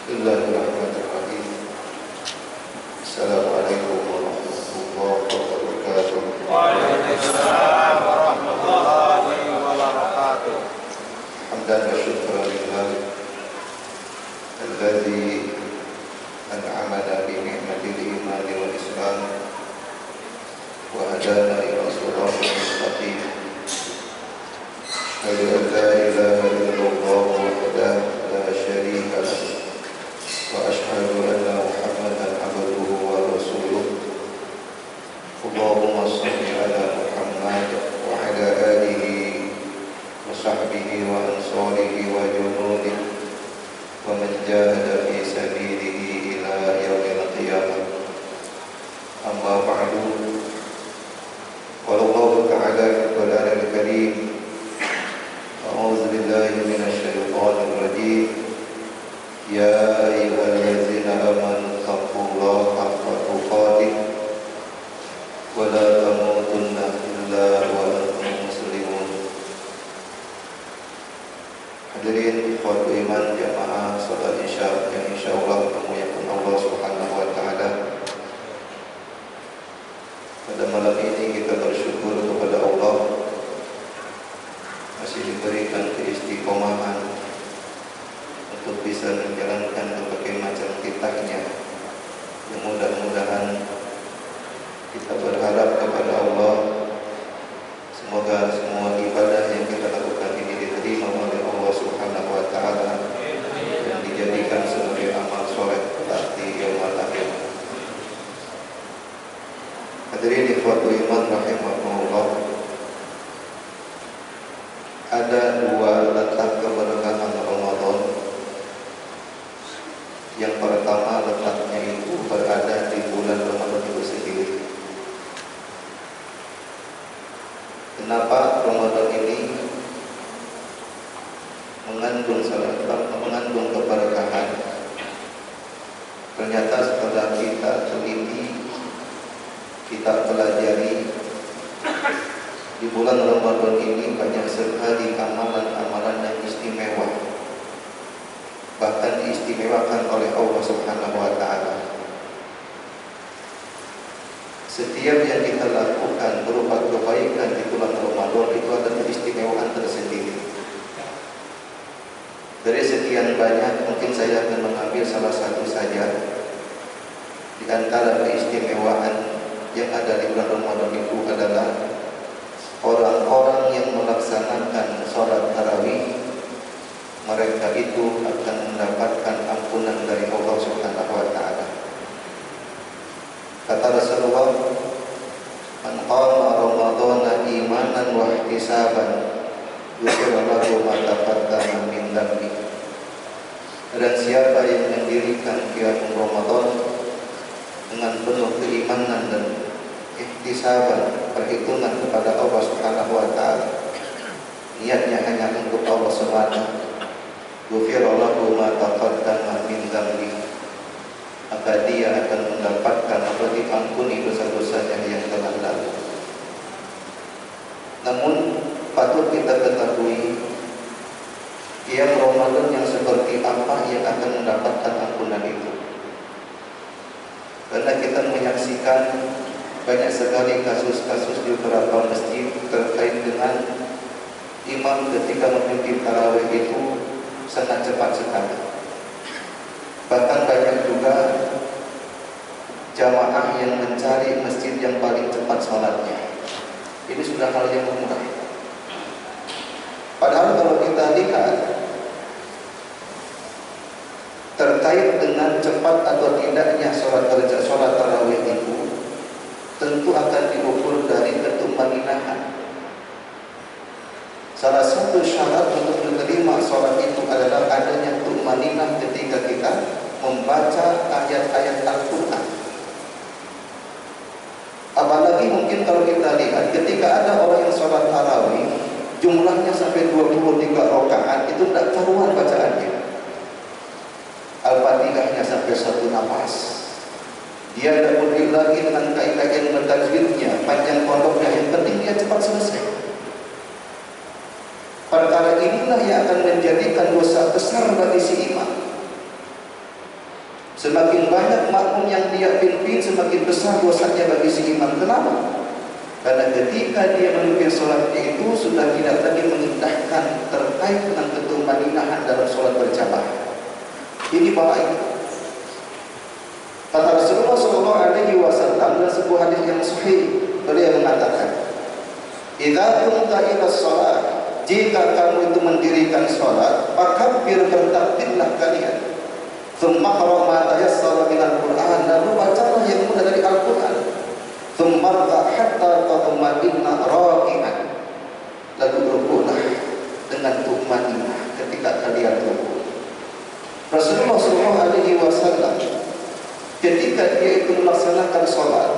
Bismillahirrahmanirrahim. Assalamualaikum warahmatullahi wabarakatuh. Waalaikumsalam warahmatullahi wabarakatuh. Hamdan wa syukran lillah alladzi an'amana bi ni'matil iman wal islam wa hadana ila siratal mustaqim. Asyhadu an la ilaha illallah wahdahu la syarika lah wa asyhadu anna Muhammadan abduhu wa rasuluh. Allahumma shalli ala Muhammad wa ala alihi wa sahbihi wa ansarihi wa junudihi wa man jahada fi sabilihi ila yaumil qiyamah. Amma ba'du. Qala Allah ta'ala fil Qur'anil Karim, a'udzu billahi minasy syaithanir rajim. Ya ayyuhallazina amanu taqullaha haqqa tuqatih wa la tamutunna illa wa antum muslimun. Hadirin ikhwatul iman jamaah salat Isya yang insyaallah memuliakan Allah Subhanahu wa taala. Pada malam ini kita bersyukur kepada Allah masih diberikan keistiqomahan untuk bisa menjalankan berbagai macam titahnya. Yang mudah-mudahan kita berharap kepada Allah, semoga semua ibadah yang kita lakukan ini diterima oleh Allah Subhanahu wa taala dan dijadikan sebagai amal soleh di yaumul akhir. Hadirin ikhwatul iman rahimahumullah, ada dua letak keberkahan Ramadan. Yang pertama, letaknya itu berada di bulan Ramadan itu sendiri. Kenapa Ramadan ini mengandung keberkahan? Ternyata setelah kita teliti, kita pelajari, di bulan Ramadan ini banyak sekali amalan-amalan yang istimewa, bahkan diistimewakan oleh Allah Subhanahu wa taala. Setiap yang kita lakukan berupa kebaikan di bulan Ramadan itu ada keistimewaan tersendiri. Dari sekian banyak, mungkin saya akan mengambil salah satu saja. Di antara keistimewaan yang ada di bulan Ramadan itu adalah orang-orang yang melaksanakan sholat tarawih, mereka itu akan mendapatkan ampunan dari Allah Subhanahu wa taala. Kata Rasulullah, "Man qama ramadhana imanan wa ihtisaban, ghufira lahu ma taqaddama min dhanbi." Dan siapa yang mendirikan qiyam Ramadan dengan penuh keimanan dan ihtisaban, perhitungan kepada Allah Subhanahu wa taala, niatnya hanya untuk Allah semata, ghufira lahu ma taqaddama min dhanbi, maka dia akan mendapatkan atau diampuni dosa-dosanya yang telah lalu. Namun patut kita ketahui, qiyam Ramadan yang seperti apa yang akan mendapatkan ampunan itu. Karena kita menyaksikan banyak sekali kasus-kasus di beberapa masjid terkait dengan imam ketika memimpin tarawih itu sangat cepat sekali. Bahkan banyak juga jamaah yang mencari masjid yang paling cepat sholatnya. Ini sudah hal yang lumrah. Padahal kalau kita lihat terkait dengan cepat atau tidaknya sholat tarawih itu, tentu akan diukur dari ketumaninahan. Salah satu syarat untuk menerima sholat itu adalah adanya tumaninah ketika kita membaca ayat-ayat Al-Quran. Apalagi mungkin kalau kita lihat ketika ada orang yang sholat tarawih, jumlahnya sampai 23 rakaat, itu tidak karuan bacaannya. Al-Fatihahnya sampai satu nafas. Dia tidak berdiri lagi dengan kaidah mentajwidnya, panjang pondoknya, yang penting dia cepat selesai. Perkara inilah yang akan menjadikan dosa besar bagi si imam. Semakin banyak makmum yang dia pimpin, semakin besar dosanya bagi si imam. Kenapa? Karena ketika dia memimpin sholatnya itu sudah tidak lagi mengindahkan terkait dengan ketumaninahan dalam sholat berjamaah. Ini bahaya. Kata Rasulullah SAW dalam sebuah hadis yang sahih, beliau mengatakan, "Idza qumta ila shalah," jika kamu itu mendirikan sholat, maka bertakbirlah kalian. Tsumma qra' ma tayassara minal Qur'an, lalu bacalah yang mudah dari Al-Qur'an. Tsumma hatta tatma'inna raki'an, lalu rukuklah dengan tumanina ketika kalian rukuk. Rasulullah SAW ketika dia itu melaksanakan sholat,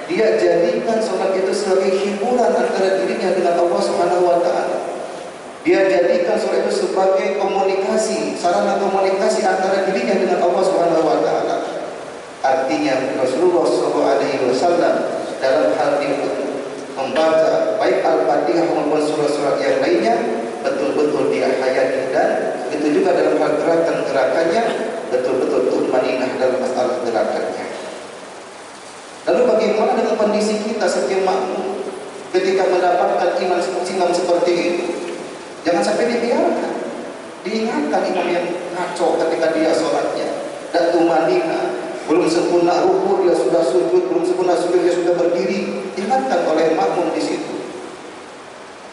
dia jadikan sholat itu sebagai hiburan antara dirinya dengan Allah Subhanahu wa Ta'ala. Dia jadikan sholat itu sebagai komunikasi, sarana komunikasi antara dirinya dengan Allah Subhanahu wa Ta'ala. Artinya Rasulullah SAW dalam hal itu membaca baik Al-Fatihah maupun surah-surah yang lainnya betul-betul dia hayati, dan itu juga dalam hal gerakan-gerakannya betul-betul tumaninah dalam masalah gerakannya. Lalu bagaimana dengan kondisi kita sebagai makmum ketika mendapatkan imam seperti itu? Jangan sampai dibiarkan. Diingatkan imam yang ngaco ketika dia sholatnya, dan tumanina, belum sempurna ruku dia sudah sujud, belum sempurna sujud dia sudah berdiri. Ingatkan oleh makmum di situ.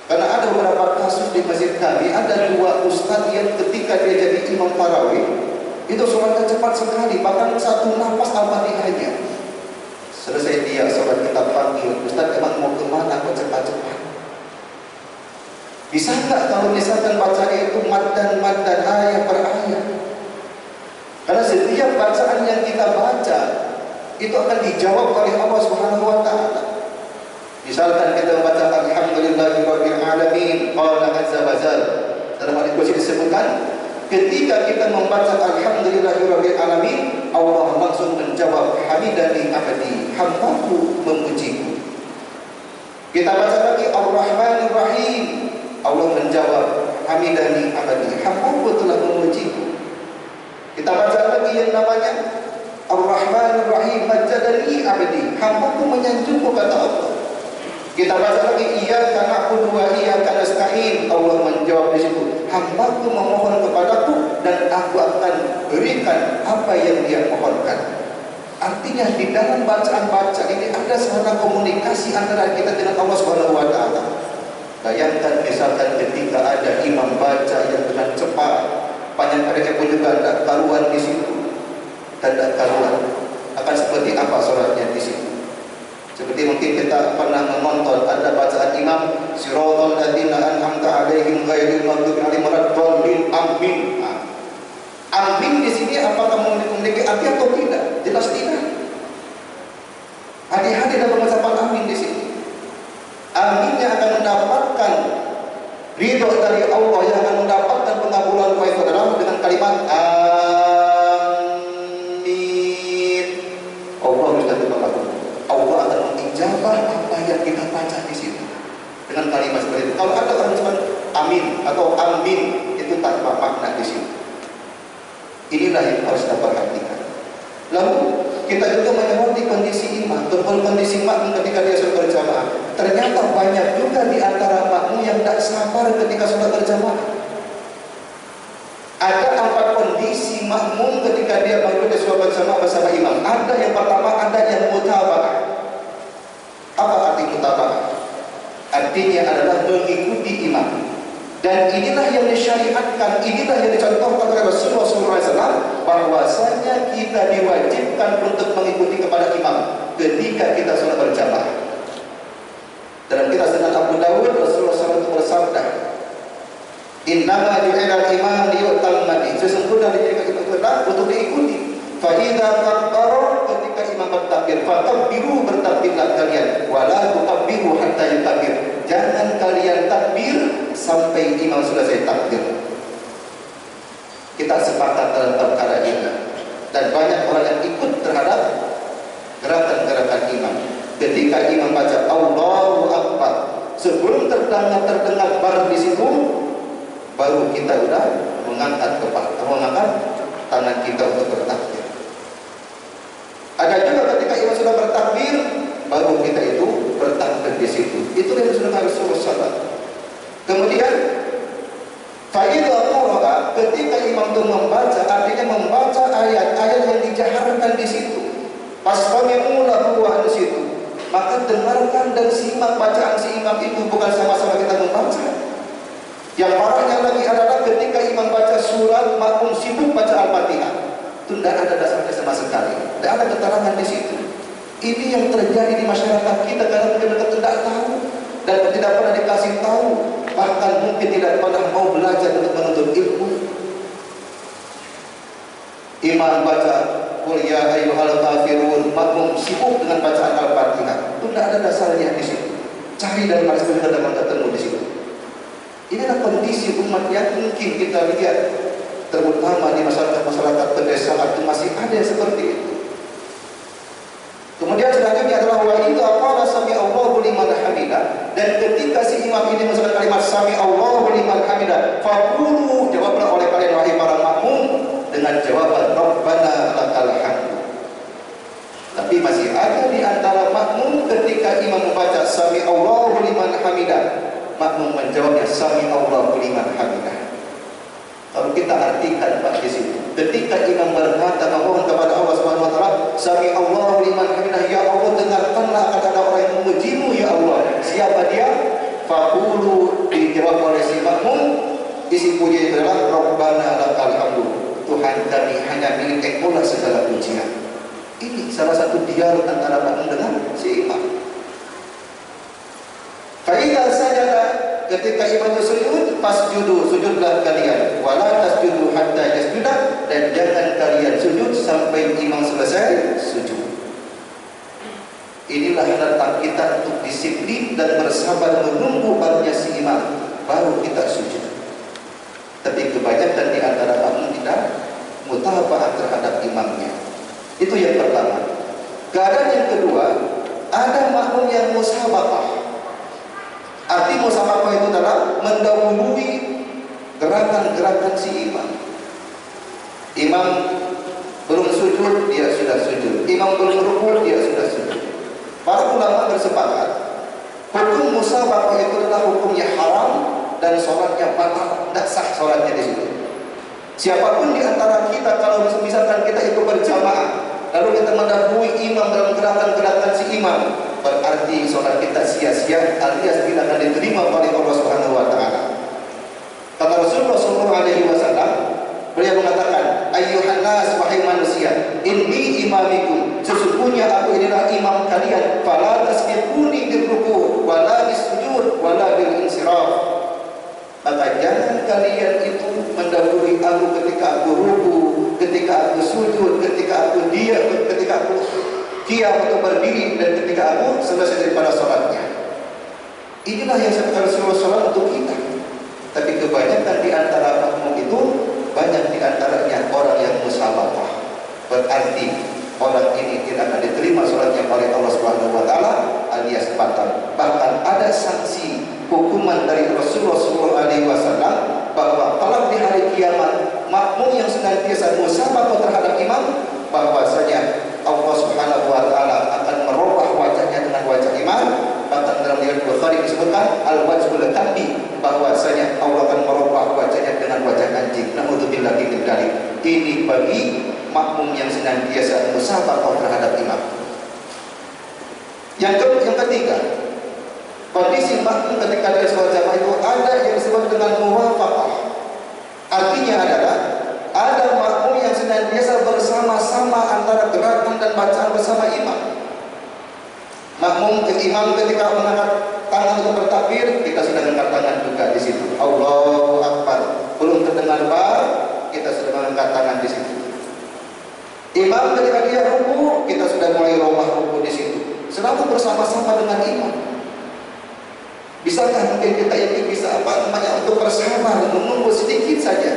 Karena ada beberapa kasus di masjid kami, ada dua ustaz yang ketika dia jadi imam tarawih itu sholatnya cepat sekali, bahkan satu nafas al-fatihahnya. Selesai dia sholat, kita panggil, "Ustaz, emang mau kemana kok cepat-cepat? Bisa nggak kalau misalkan baca itu mad dan ayat per ayat?" Karena setiap bacaan yang kita baca itu akan dijawab oleh Allah Subhanahu wa Ta'ala. Misalkan kita membaca Alhamdulillahirabbil alamin, qala azza wa jalla, dalam ayat kursi disebutkan ketika kita membaca Alhamdulillahirabbil alamin, Allah langsung menjawab hamidani abdi, hambaku memujiku. Kita baca lagi Ar-Rahmanir Rahim, Allah menjawab hamidani abdi, hambaku telah memujiku. Kita baca lagi yang namanya Ar-Rahmanir Rahim, majadani abdi, hambaku menyanjungku, kata Allah. Kita baca lagi iyyaka na'budu wa iyyaka nasta'in, Allah menjawab di situ, hambaku memohon kepadaku dan aku akan berikan apa yang dia mohonkan. Artinya di dalam bacaan-bacaan ini ada sarana komunikasi antara kita dengan Allah Subhanahu wa Ta'ala. Bayangkan misalkan ketika ada imam baca yang dengan cepat, banyak mereka pun juga tidak karuan di situ, tidak karuan, akan seperti apa sholatnya di situ? Seperti mungkin kita pernah menonton ada bacaan imam siratal ladzina an'amta 'alaihim ghairil maghdubi 'alaihim waladdallin, amin. Amin di sini apakah memiliki arti atau tidak? Jelas tidak. Hati-hati dalam mengucapkan amin di sini. Aminnya akan mendapatkan ridho dari Allah, yang akan mendapatkan pengabulan wa adalah dengan kalimat amin. Allah sudah berkata, Allah akan mengijabah apa yang kita baca di situ dengan kalimat seperti itu. Kalau ada orang cuma amin atau amin, itu tanpa makna di situ. Inilah yang harus kita perhatikan. Lalu kita juga menyoroti kondisi imam, kondisi makmum ketika dia sholat berjamaah. Ternyata banyak juga di antara makmum yang tidak sabar ketika sholat berjamaah. Ada 4 kondisi makmum ketika dia mengikuti sholat berjamaah bersama imam. Ada yang pertama, ada yang mutaba'ah. Apa arti mutaba'ah? Artinya adalah mengikuti imam. Dan inilah yang disyariatkan, inilah yang dicontohkan oleh Rasulullah SAW, bahwasanya kita diwajibkan untuk mengikuti kepada imam ketika kita sholat berjamaah. Dalam kitab Sunan Abu Dawud, Rasulullah SAW bersabda, "Innama ju'ilal imam liyu'tamma bihi." Sesungguhnya dijadikan imam untuk diikuti. Fa idza kabbara, ketika imam bertakbir, fakabbiru, bertakbirlah kalian, wala tukabbiru hatta yukabbir. Jangan kalian takbir sampai imam selesai takbir. Kita sepakat dalam perkara ini, dan banyak orang yang ikut terhadap gerakan-gerakan imam. Ketika imam baca Allahu Akbar, sebelum terdengar bar di situ, baru kita sudah mengangkat kepala, mengangkat tangan kita untuk bertakbir. Kemudian fa'idha qara'a, ketika imam itu membaca, artinya membaca ayat-ayat yang dijaharkan di situ. Fastami'u lahu wa ansitu, maka dengarkan dan simak bacaan si imam itu, bukan sama-sama kita membaca. Yang parahnya lagi adalah ketika imam baca surat, makmum sibuk baca Al-Fatihah. Itu tidak ada dasarnya sama sekali, tidak ada keterangan di situ. Ini yang terjadi di masyarakat kita karena mereka tidak tahu dan tidak pernah dikasih tahu, bahkan mungkin tidak pernah mau belajar untuk menuntut ilmu. Imam baca qul ya ayyuhal kafirun, makmum sibuk dengan bacaan Al-Fatihah. Itu tidak ada dasarnya di situ. Cari dan mana kita dapat ketemu di situ. Inilah kondisi umat yang mungkin kita lihat, terutama di masyarakat pedesaan itu masih ada seperti itu. Kemudian selanjutnya adalah wa idza qala sami Allahu liman hamidah, dan ketika si imam ini mengucapkan kalimat sami Allahu liman hamidah, faqulu, jawablah oleh kalian wahai para makmum dengan jawaban Rabbana lakal hamd. Tapi masih ada di antara makmum ketika imam membaca sami Allahu liman hamidah, makmum menjawabnya sami Allahu liman hamidah. Kalau kita artikan Pak di situ, ketika imam berkata memohon kepada Allah Subhanahu wa taala, sami Allahu liman hamidah, ya Allah dengarkanlah akan ada orang yang memujimu ya Allah. Siapa dia? Faqulu, dijawab oleh si makmum, isi pujian adalah Rabbana lakal hamdu, Tuhan kami hanya milik Engkau lah segala pujian. Ini salah satu dialog antara makmum dengan si imam. Fa'idha sajada, ketika imam itu sujud, fasjudu, sujudlah kalian. Wala tasjudu hatta yasjuda, dan jangan kalian sujud sampai imam selesai sujud. Inilah tentang kita untuk disiplin dan bersabar menunggu barunya si imam, baru kita sujud. Tapi kebanyakan di antara makmum tidak mutaba'ah terhadap imamnya. Itu yang pertama. Keadaan yang kedua, ada makmum yang musabaqah. Arti musabaqah itu adalah mendahului gerakan-gerakan si imam. Imam belum sujud, dia sudah sujud. Imam belum rukuk, dia sudah sujud. Para ulama bersepakat, hukum musabaqah itu adalah hukumnya haram dan sholatnya batal, tidak sah sholatnya di situ. Siapapun di antara kita, kalau misalkan kita ikut berjamaah, lalu kita mendahului imam dalam gerakan-gerakan si imam, berarti sholat kita sia-sia, alias tidak akan diterima oleh Allah Subhanahu wa taala. Kata Rasulullah sallallahu alaihi wasallam, beliau mengatakan, ayyuhan nas, wahai manusia, inni imamikum, sesungguhnya aku inilah imam kalian, fala tasbiquni birruku wala bisujud wala bil insiraf. Maka jangan kalian itu mendahului aku ketika aku ruku, ketika aku sujud, ketika aku diam, ketika aku qiyam atau berdiri, dan ketika aku selesai daripada sholatnya. Inilah yang saya Rasulullah SAW untuk kita. Tapi kebanyakan di antara makmum itu, banyak di antaranya orang yang musabaqah. Berarti orang ini tidak akan diterima sholatnya oleh Allah Subhanahu wa taala, alias batal. Bahkan ada sanksi hukuman dari Rasulullah SAW bahwa kalau di hari kiamat makmum yang senantiasa musabaqah terhadap imam, bahwasanya Allah Subhanahu wa taala akan merubah wajahnya dengan wajah imam. Bahkan dalam riwayat Bukhari disebutkan al-wajhul kalbi, bahwasanya Allah akan merubah wajahnya dengan wajah anjing. Naudzubillah min dzalik. Ini bagi makmum yang senantiasa musabaqah terhadap imam. Yang ketiga, kondisi makmum ketika dia sholat jamaah itu ada yang disebut dengan muwafaqah. Artinya adalah ada makmum yang senantiasa bersama-sama antara gerakan dan bacaan bersama imam. Makmum ke imam ketika mengangkat tangan untuk bertakbir, kita sudah mengangkat tangan juga di situ. Allahu Akbar. Belum terdengar bar, kita sudah mengangkat tangan di situ. Imam ketika dia ruku, kita sudah mulai romah ruku di situ. Selalu bersama-sama dengan imam. Bisakah mungkin kita ini bisa untuk bersabar, menunggu sedikit saja,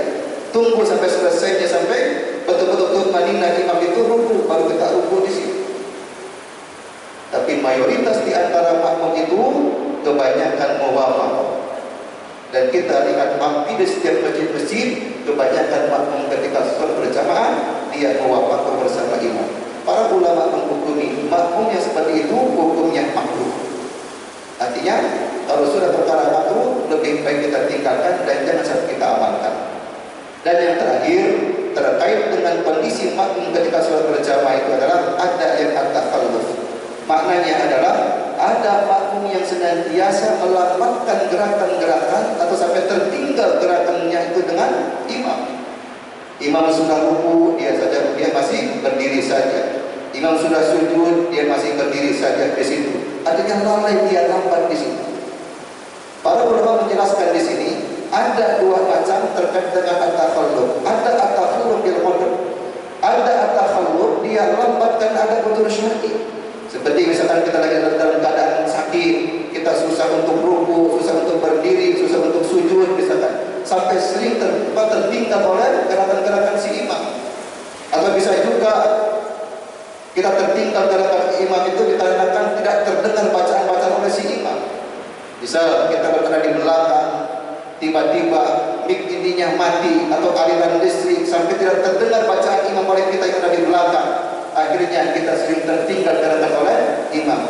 tunggu sampai selesainya, sampai betul-betul maninah imam itu ruku, baru kita ruku di situ. Tapi mayoritas di antara makmum itu kebanyakan muwafaqah. Dan kita lihat hampir di setiap masjid-masjid, kebanyakan makmum ketika sholat berjamaah dia muwafaqah bersama imam. Para ulama menghukumi makmum yang seperti itu hukumnya makruh. Artinya kalau Kalau sudah perkara makruh, lebih baik kita tinggalkan dan jangan sampai kita amalkan. Dan yang terakhir, terkait dengan kondisi makmum ketika sholat berjamaah itu adalah ada yang at-takhalluf. Maknanya adalah ada makmum yang senantiasa melambatkan gerakan-gerakan atau sampai tertinggal gerakannya itu dengan imam. Imam sudah ruku, dia masih berdiri saja. Imam sudah sujud, dia masih berdiri saja di situ. Artinya lalai, dia lambat di situ. Para ulama menjelaskan di sini ada dua macam terkait dengan at-takhalluf. Ada at-takhalluf bil qadar. Ada at-takhalluf dia lambat dan ada udzur syar'i. Seperti misalkan kita lagi dalam keadaan sakit, kita susah untuk ruku, susah untuk berdiri, susah untuk sujud misalkan, sampai sering tertinggal oleh gerakan-gerakan si imam. Atau bisa juga kita tertinggal gerakan imam itu dikarenakan tidak terdengar bacaan-bacaan oleh si imam. Misal kita berada di belakang, tiba-tiba mic ininya mati atau aliran listrik sampai tidak terdengar bacaan imam oleh kita yang ada di belakang. Akhirnya kita sering tertinggal gerakan oleh imam.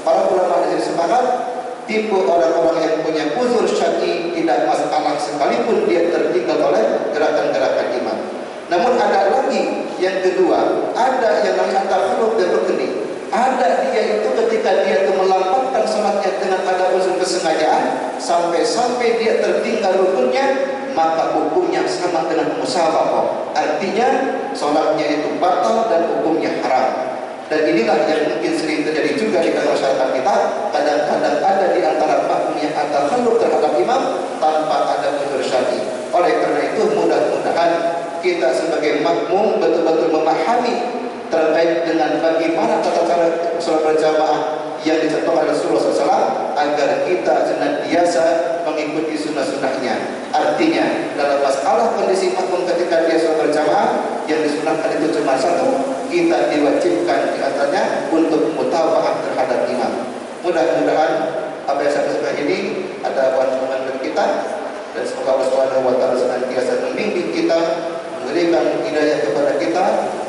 Para ulama dari sepakat, tipe orang-orang yang punya uzur syar'i tidak masalah sekalipun dia tertinggal oleh gerakan-gerakan imam. Namun ada lagi yang kedua, ada yang namanya takhalluf dan rukni. Ada dia itu ketika dia itu melampaukan sholatnya dengan ada unsur kesengajaan sampai dia tertinggal rukunnya, maka hukumnya sama dengan musabaqah. Artinya sholatnya itu batal dan hukumnya haram. Dan inilah yang mungkin sering terjadi juga di masyarakat kita. Kadang-kadang ada di antara makmum yang takhalluf terhadap imam tanpa ada udzur syar'i. Oleh karena itu mudah-mudahan kita sebagai makmum betul-betul memahami terkait dengan bagaimana tata cara sholat berjamaah yang dicontohkan Rasulullah SAW agar kita senantiasa mengikuti sunnah-sunnahnya. Artinya dalam masalah kondisi makmum ketika dia sholat berjamaah yang disunahkan itu cuma satu, kita diwajibkan diantaranya untuk mutabaah terhadap imam. Mudah-mudahan apa yang saya sampaikan ini ada manfaat bagi kita, dan semoga Allah Subhanahu wa taala senantiasa membimbing kita, memberikan hidayah kepada kita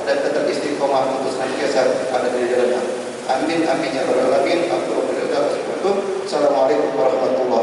dan tetap istiqomah untuk senantiasa ada di jalannya. Amin amin ya rabbal alamin. Assalamualaikum warahmatullahi wabarakatuh.